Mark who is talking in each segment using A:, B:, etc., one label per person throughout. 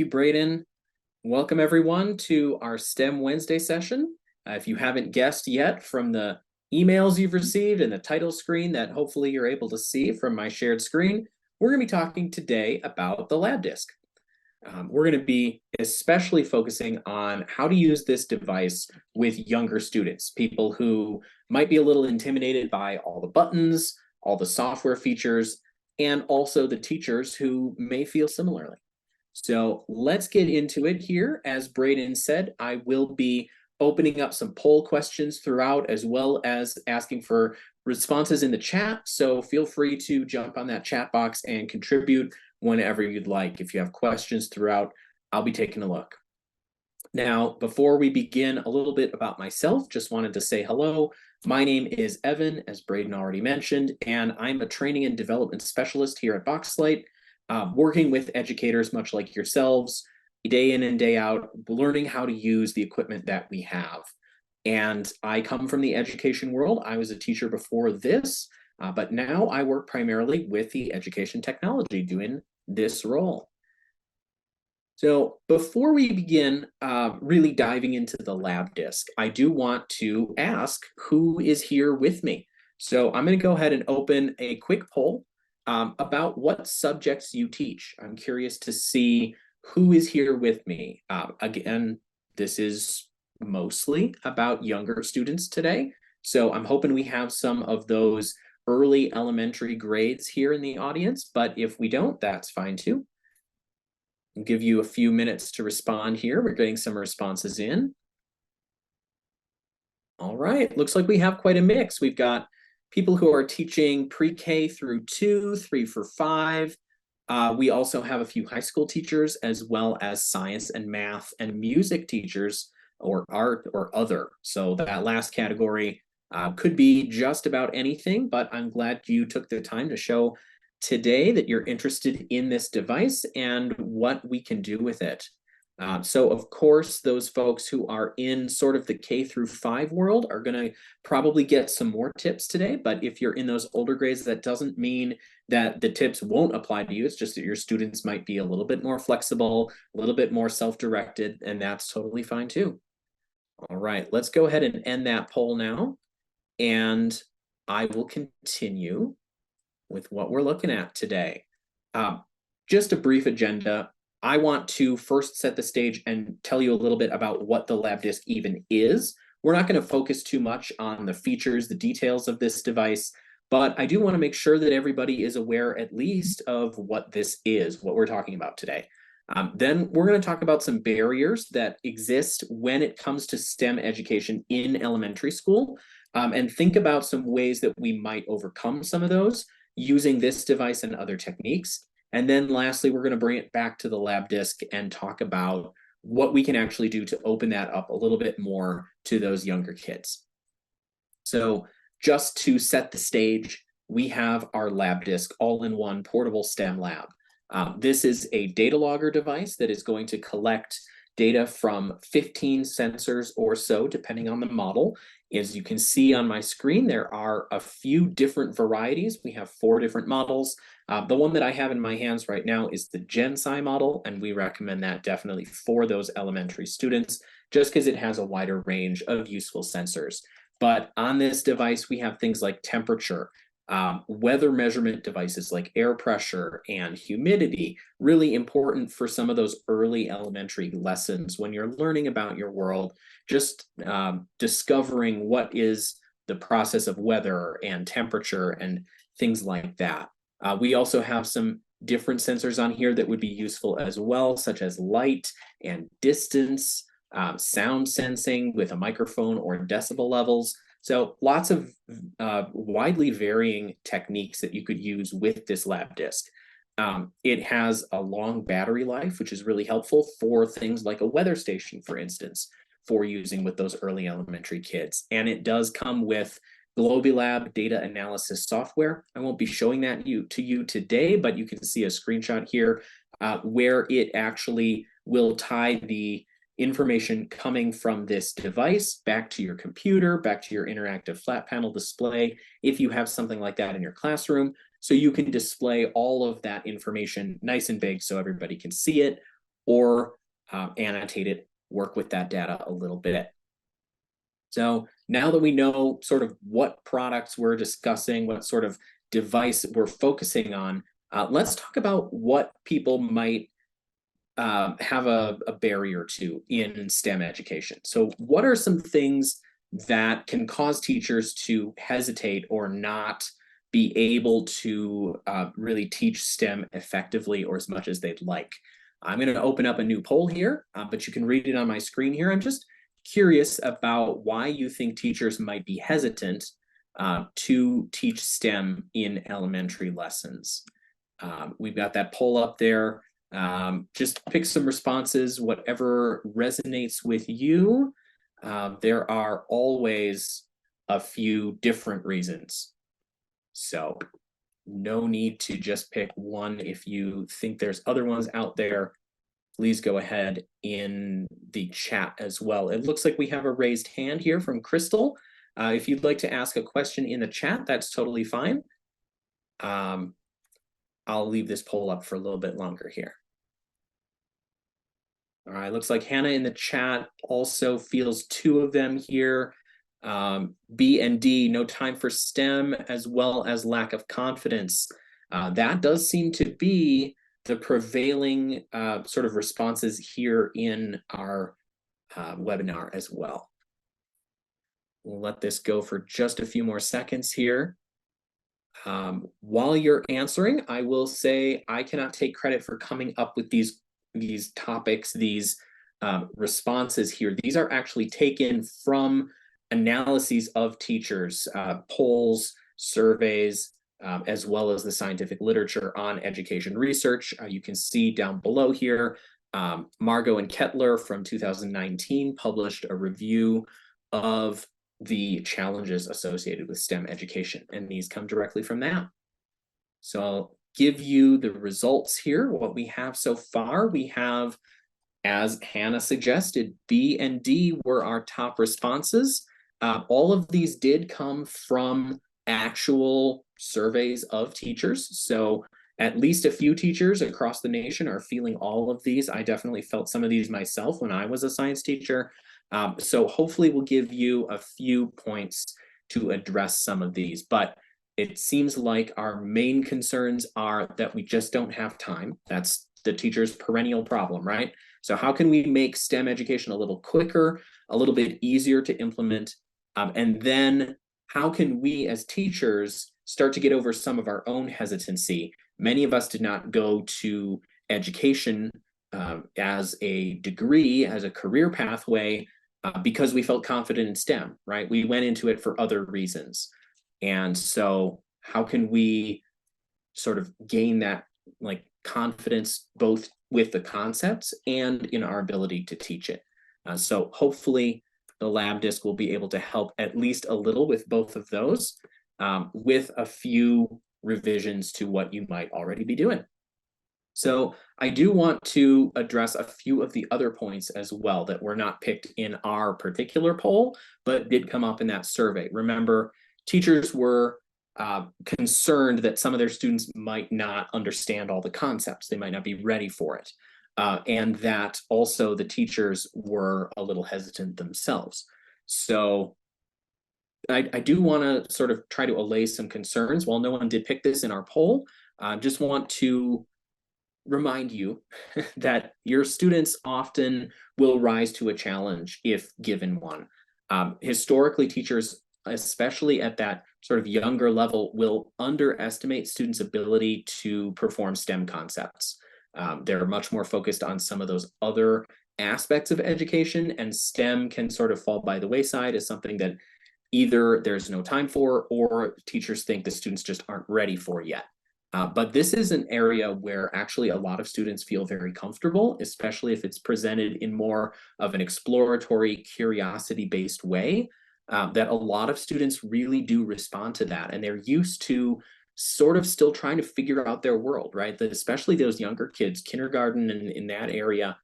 A: you, Braden. Welcome, everyone, to our STEM Wednesday session. If you haven't guessed yet from the emails you've received and the title screen that hopefully you're able to see from my shared screen, we're going to be talking today about the Labdisc. We're going to be especially focusing on how to use this device with younger students, people who might be a little intimidated by all the buttons, all the software features, and also the teachers who may feel similarly. So let's get into it here. As Braden said, I will be opening up some poll questions throughout, as well as asking for responses in the chat. So feel free to jump on that chat box and contribute whenever you'd like. If you have questions throughout, I'll be taking a look. Now, before we begin, a little bit about myself, just wanted to say hello. My name is Evan, as Braden already mentioned, and I'm a training and development specialist here at Boxlight, working with educators much like yourselves, day in and day out, learning how to use the equipment that we have. And I come from the education world. I was a teacher before this, but now I work primarily with the education technology doing this role. So before we begin really diving into the Labdisc, I do want to ask who is here with me. So I'm going to go ahead and open a quick poll about what subjects you teach. I'm curious to see who is here with me. Again, this is mostly about younger students today. So I'm hoping we have some of those early elementary grades here in the audience, but if we don't, that's fine too. I'll give you a few minutes to respond here. We're getting some responses in. All right, looks like we have quite a mix. We've got people who are teaching pre-K through 2, 3 for 5. We also have a few high school teachers, as well as science and math and music teachers, or art or other. So that last category could be just about anything, but I'm glad you took the time to show today that you're interested in this device and what we can do with it. So of course, those folks who are in sort of the K through 5 world are going to probably get some more tips today. But if you're in those older grades, that doesn't mean that the tips won't apply to you. It's just that your students might be a little bit more flexible, a little bit more self-directed, and that's totally fine too. All right, let's go ahead and end that poll now. And I will continue with what we're looking at today. Just a brief agenda. I want to first set the stage and tell you a little bit about what the Labdisc even is. We're not going to focus too much on the features, the details of this device, but I do want to make sure that everybody is aware at least of what this is, what we're talking about today. Then we're going to talk about some barriers that exist when it comes to STEM education in elementary school, and think about some ways that we might overcome some of those using this device and other techniques. And then lastly, we're going to bring it back to the Labdisc and talk about what we can actually do to open that up a little bit more to those younger kids. So just to set the stage, we have our Labdisc all-in-one portable STEM lab. This is a data logger device that is going to collect data from 15 sensors or so, depending on the model. As you can see on my screen, there are a few different varieties. We have 4 different models. The one that I have in my hands right now is the GenSci model, and we recommend that definitely for those elementary students, just because it has a wider range of useful sensors. But on this device, we have things like temperature, weather measurement devices like air pressure and humidity, really important for some of those early elementary lessons when you're learning about your world, just discovering what is the process of weather and temperature and things like that. We also have some different sensors on here that would be useful as well, such as light and distance, sound sensing with a microphone or decibel levels. So lots of widely varying techniques that you could use with this Labdisc. It has a long battery life, which is really helpful for things like a weather station, for instance, for using with those early elementary kids. And it does come with GlobiLab data analysis software. I won't be showing that to you today, but you can see a screenshot here where it actually will tie the information coming from this device back to your computer, back to your interactive flat panel display, if you have something like that in your classroom. So you can display all of that information nice and big so everybody can see it. or annotate it, work with that data a little bit. So now that we know sort of what products we're discussing, what sort of device we're focusing on, let's talk about what people might have a barrier to in STEM education. So what are some things that can cause teachers to hesitate or not be able to really teach STEM effectively or as much as they'd like? I'm going to open up a new poll here, but you can read it on my screen here. I'm just curious about why you think teachers might be hesitant to teach STEM in elementary lessons. We've got that poll up there. Just pick some responses, whatever resonates with you. There are always a few different reasons. So no need to just pick one. If you think there's other ones out there, please go ahead in the chat as well. It looks like we have a raised hand here from Crystal. If you'd like to ask a question in the chat, that's totally fine. I'll leave this poll up for a little bit longer here. All right, looks like Hannah in the chat also feels two of them here. B and D, no time for STEM, as well as lack of confidence. That does seem to be the prevailing sort of responses here in our webinar as well. We'll let this go for just a few more seconds here. While you're answering, I will say I cannot take credit for coming up with these topics, these responses here. These are actually taken from analyses of teachers, polls, surveys, as well as the scientific literature on education research. You can see down below here, Margot and Kettler from 2019 published a review of the challenges associated with STEM education, and these come directly from that. So I'll give you the results here. What we have so far, we have, as Hannah suggested, B and D were our top responses. All of these did come from actual surveys of teachers. So at least a few teachers across the nation are feeling all of these. I definitely felt some of these myself when I was a science teacher. So hopefully we'll give you a few points to address some of these. But it seems like our main concerns are that we just don't have time. That's the teacher's perennial problem, right? So how can we make STEM education a little quicker, a little bit easier to implement? And then how can we as teachers start to get over some of our own hesitancy? Many of us did not go to education as a degree, as a career pathway, because we felt confident in STEM, right? We went into it for other reasons. And so how can we sort of gain that like confidence both with the concepts and in our ability to teach it? So hopefully the Labdisc will be able to help at least a little with both of those, with a few revisions to what you might already be doing. So I do want to address a few of the other points as well that were not picked in our particular poll, but did come up in that survey. Remember, teachers were concerned that some of their students might not understand all the concepts. They might not be ready for it. And that also the teachers were a little hesitant themselves. So I do want to sort of try to allay some concerns. While no one did pick this in our poll, I just want to remind you that your students often will rise to a challenge if given one. Historically, teachers, especially at that sort of younger level, will underestimate students' ability to perform STEM concepts. They're much more focused on some of those other aspects of education, and STEM can sort of fall by the wayside as something that either there's no time for or teachers think the students just aren't ready for yet. But this is an area where actually a lot of students feel very comfortable, especially if it's presented in more of an exploratory, curiosity-based way, that a lot of students really do respond to that. And they're used to sort of still trying to figure out their world, right? Especially those younger kids, kindergarten and in that area,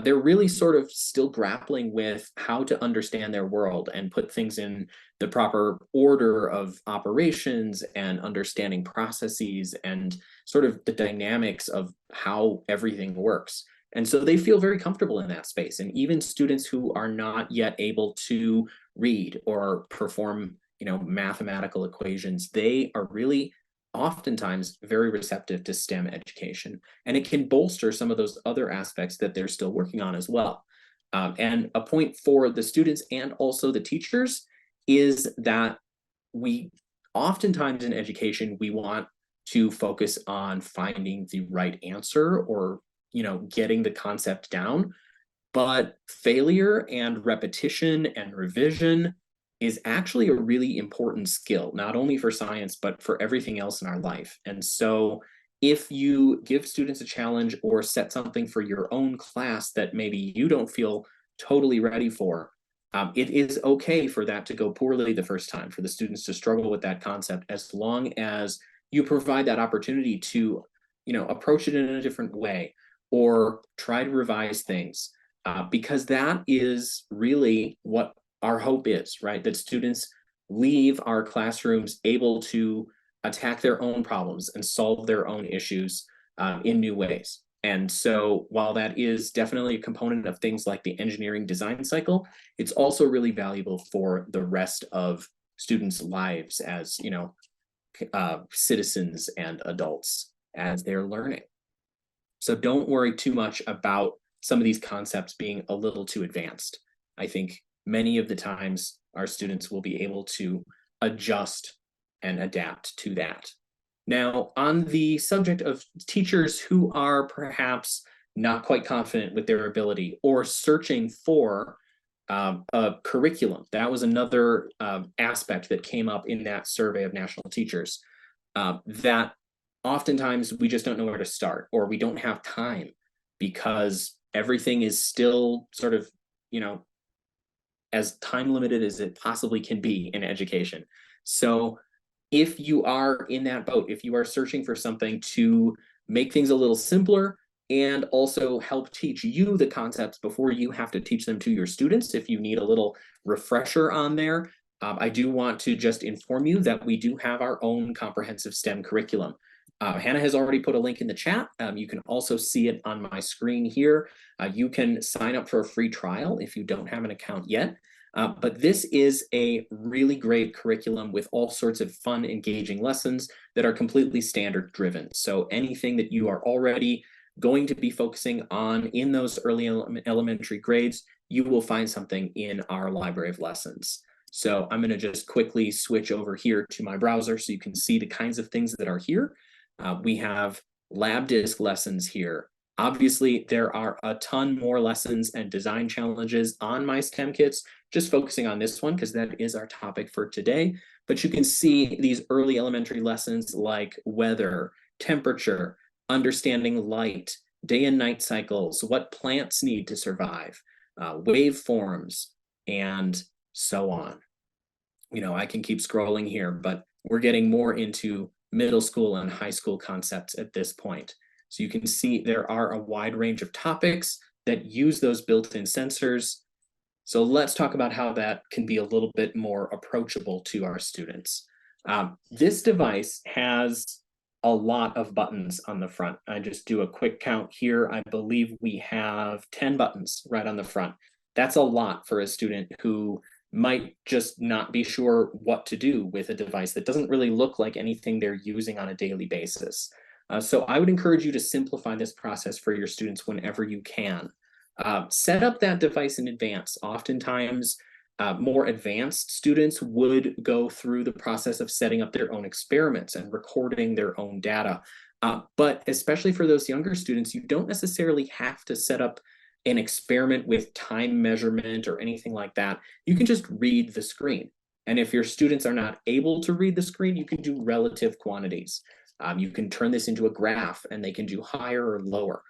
A: they're really sort of still grappling with how to understand their world and put things in the proper order of operations and understanding processes and sort of the dynamics of how everything works. And so they feel very comfortable in that space. And even students who are not yet able to read or perform, mathematical equations, they are really oftentimes very receptive to STEM education. And it can bolster some of those other aspects that they're still working on as well. And a point for the students and also the teachers is that we oftentimes in education, we want to focus on finding the right answer or, getting the concept down. But failure and repetition and revision is actually a really important skill, not only for science, but for everything else in our life. And so if you give students a challenge or set something for your own class that maybe you don't feel totally ready for, it is okay for that to go poorly the first time, for the students to struggle with that concept, as long as you provide that opportunity to, approach it in a different way or try to revise things, because that is really what our hope is, right? That students leave our classrooms able to attack their own problems and solve their own issues in new ways. And so while that is definitely a component of things like the engineering design cycle, it's also really valuable for the rest of students' lives as, citizens and adults as they're learning. So don't worry too much about some of these concepts being a little too advanced. I think many of the times our students will be able to adjust and adapt to that. Now, on the subject of teachers who are perhaps not quite confident with their ability or searching for a curriculum, that was another aspect that came up in that survey of national teachers, that oftentimes we just don't know where to start, or we don't have time because everything is still sort of, as time limited as it possibly can be in education. So if you are in that boat, if you are searching for something to make things a little simpler and also help teach you the concepts before you have to teach them to your students, if you need a little refresher on there, I do want to just inform you that we do have our own comprehensive STEM curriculum. Hannah has already put a link in the chat. You can also see it on my screen here. You can sign up for a free trial if you don't have an account yet. But this is a really great curriculum with all sorts of fun, engaging lessons that are completely standard driven. So anything that you are already going to be focusing on in those early elementary grades, you will find something in our library of lessons. So I'm going to just quickly switch over here to my browser so you can see the kinds of things that are here. We have Labdisc lessons here. Obviously, there are a ton more lessons and design challenges on my STEM kits, just focusing on this one because that is our topic for today. But you can see these early elementary lessons like weather, temperature, understanding light, day and night cycles, what plants need to survive, waveforms, and so on. I can keep scrolling here, but we're getting more into middle school and high school concepts at this point. So you can see there are a wide range of topics that use those built-in sensors. So let's talk about how that can be a little bit more approachable to our students. This device has a lot of buttons on the front. I just do a quick count here. I believe we have 10 buttons right on the front. That's a lot for a student who might just not be sure what to do with a device that doesn't really look like anything they're using on a daily basis. So I would encourage you to simplify this process for your students whenever you can. Set up that device in advance. Oftentimes, more advanced students would go through the process of setting up their own experiments and recording their own data. But especially for those younger students, you don't necessarily have to set up an experiment with time measurement or anything like that. You can just read the screen. And if your students are not able to read the screen, you can do relative quantities. You can turn this into a graph and they can do higher or lower.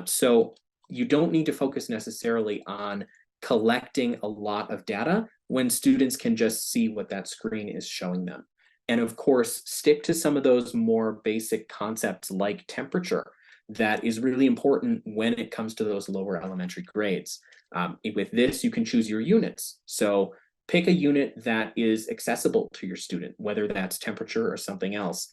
A: So you don't need to focus necessarily on collecting a lot of data when students can just see what that screen is showing them. And of course, stick to some of those more basic concepts like temperature. That is really important when it comes to those lower elementary grades. With this, you can choose your units. So pick a unit that is accessible to your student, whether that's temperature or something else.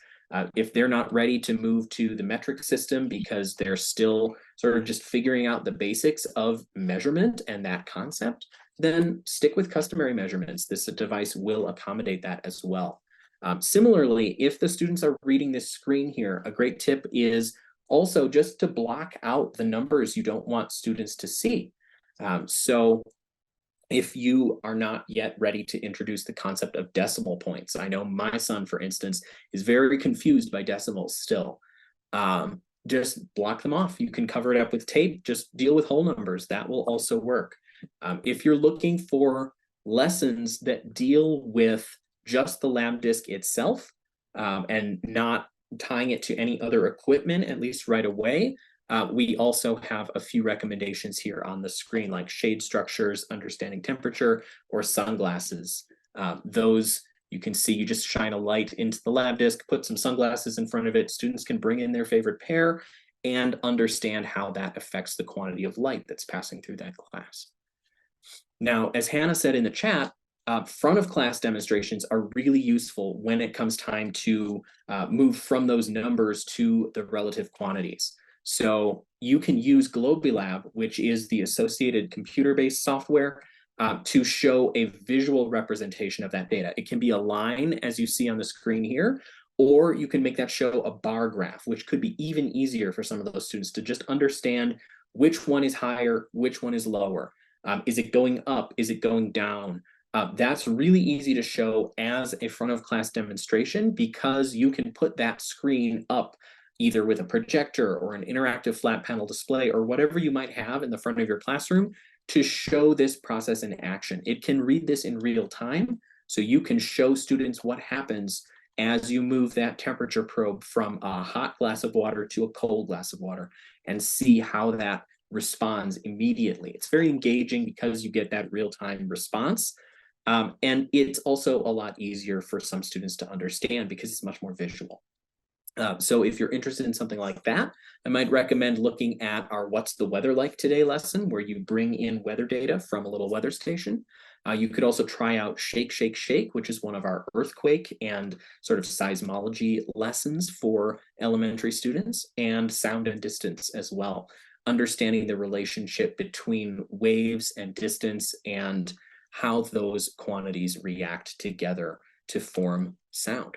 A: If they're not ready to move to the metric system because they're still sort of just figuring out the basics of measurement and that concept, then stick with customary measurements. This device will accommodate that as well. Similarly, if the students are reading this screen here, a great tip is also just to block out the numbers you don't want students to see. So if you are not yet ready to introduce the concept of decimal points, I know my son, for instance, is very confused by decimals still. Just block them off. You can cover it up with tape, just deal with whole numbers. That will also work. If you're looking for lessons that deal with just the Labdisc itself and not tying it to any other equipment, at least right away, we also have a few recommendations here on the screen, like shade structures, understanding temperature, or sunglasses. Those you can see, you just shine a light into the Labdisc, put some sunglasses in front of it. Students can bring in their favorite pair and understand how that affects the quantity of light that's passing through that glass. Now, as Hannah said in the chat, front of class demonstrations are really useful when it comes time to move from those numbers to the relative quantities. So you can use GlobiLab, which is the associated computer-based software, to show a visual representation of that data. It can be a line, as you see on the screen here, or you can make that show a bar graph, which could be even easier for some of those students to just understand which one is higher, which one is lower. Is it going up? Is it going down? That's really easy to show as a front of class demonstration because you can put that screen up either with a projector or an interactive flat panel display or whatever you might have in the front of your classroom to show this process in action. It can read this in real time, so you can show students what happens as you move that temperature probe from a hot glass of water to a cold glass of water and see how that responds immediately. It's very engaging because you get that real-time response. And it's also a lot easier for some students to understand because it's much more visual. So if you're interested in something like that, I might recommend looking at our What's the Weather Like Today lesson, where you bring in weather data from a little weather station. You could also try out Shake, Shake, Shake, which is one of our earthquake and sort of seismology lessons for elementary students, and Sound and Distance as well, understanding the relationship between waves and distance and how those quantities react together to form sound.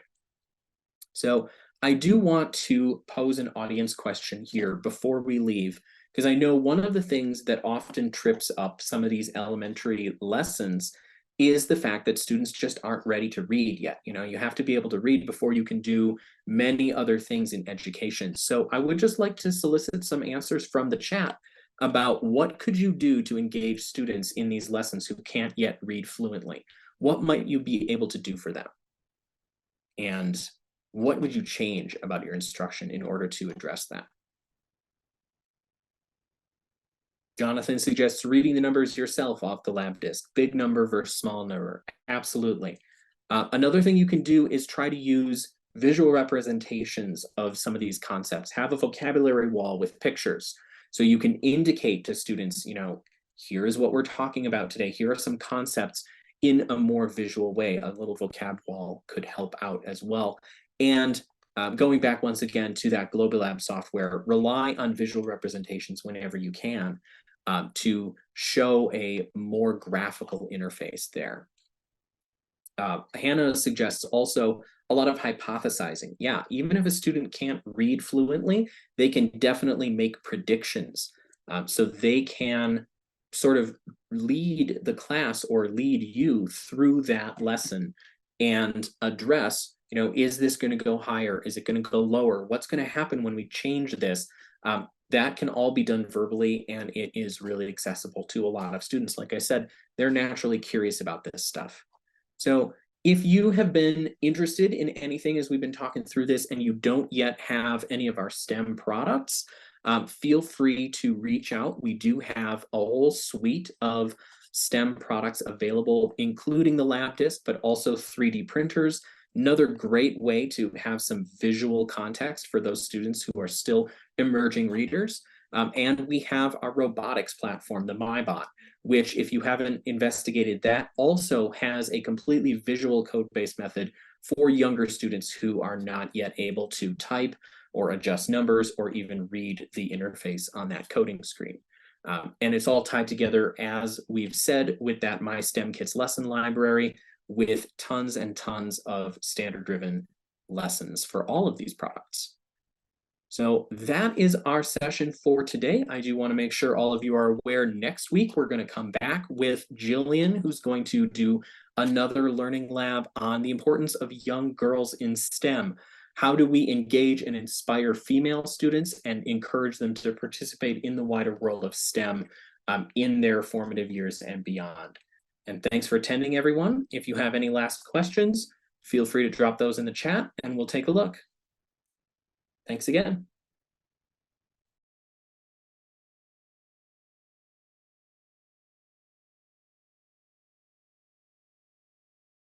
A: So I do want to pose an audience question here before we leave, because I know one of the things that often trips up some of these elementary lessons is the fact that students just aren't ready to read yet. You know, you have to be able to read before you can do many other things in education. So I would just like to solicit some answers from the chat about what could you do to engage students in these lessons who can't yet read fluently? What might you be able to do for them? And what would you change about your instruction in order to address that? Jonathan suggests reading the numbers yourself off the Labdisc. Big number versus small number. Absolutely. Another thing you can do is try to use visual representations of some of these concepts. Have a vocabulary wall with pictures. So you can indicate to students, you know, here is what we're talking about today. Here are some concepts in a more visual way. A little vocab wall could help out as well. And going back once again to that GlobiLab software, rely on visual representations whenever you can to show a more graphical interface there. Hannah suggests also a lot of hypothesizing. Yeah, even if a student can't read fluently, they can definitely make predictions. So they can sort of lead the class or lead you through that lesson and address, you know, is this going to go higher? Is it going to go lower? What's going to happen when we change this? That can all be done verbally, and it is really accessible to a lot of students. Like I said, they're naturally curious about this stuff. So if you have been interested in anything as we've been talking through this and you don't yet have any of our STEM products, feel free to reach out. We do have a whole suite of STEM products available, including the Labdisc, but also 3D printers. Another great way to have some visual context for those students who are still emerging readers. And we have our robotics platform, the MyBot, which, if you haven't investigated that, also has a completely visual code-based method for younger students who are not yet able to type or adjust numbers or even read the interface on that coding screen. And it's all tied together, as we've said, with that My STEM Kits lesson library, with tons and tons of standard-driven lessons for all of these products. So that is our session for today. I do want to make sure all of you are aware next week we're going to come back with Jillian, who's going to do another learning lab on the importance of young girls in STEM. How do we engage and inspire female students and encourage them to participate in the wider world of STEM in their formative years and beyond? And thanks for attending, everyone. If you have any last questions, feel free to drop those in the chat and we'll take a look. Thanks again.